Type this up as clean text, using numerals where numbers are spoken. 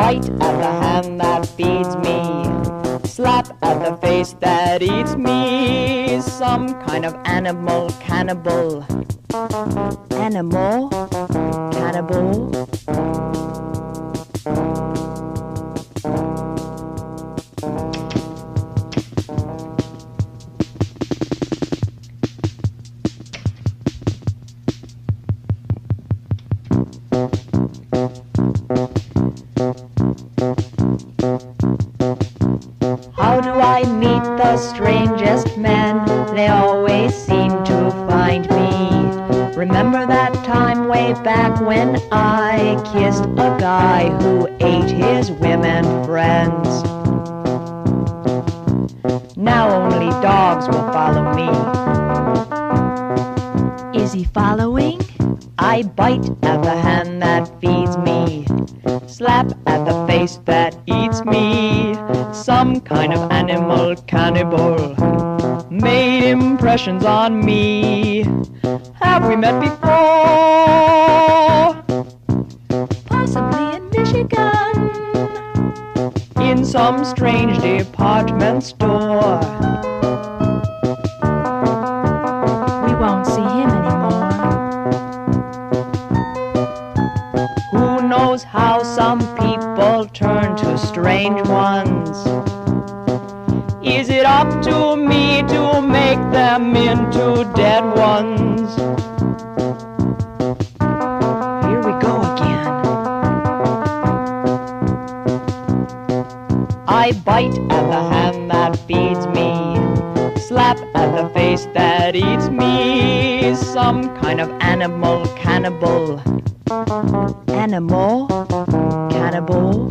bite at the hand that feeds me, slap at the face that eats me. Some kind of animal, cannibal. Animal, cannibal. How do I meet the strangest men? They always seem to find me. Remember that time way back when I kissed a guy who ate his women friends? Now only dogs will follow me. Is he following? I bite at the hand that feeds me, slap at the face that eats me. Some kind of animal, cannibal, made impressions on me. Have we met before? Possibly in Michigan, in some strange department store. We won't see him anymore. Who knows how some people turn to strange ones? Is it up to me to make them into dead ones? Here we go again. I bite at the hand that feeds me, slap at the face that eats me. Some kind of animal, cannibal. Animal, cannibal.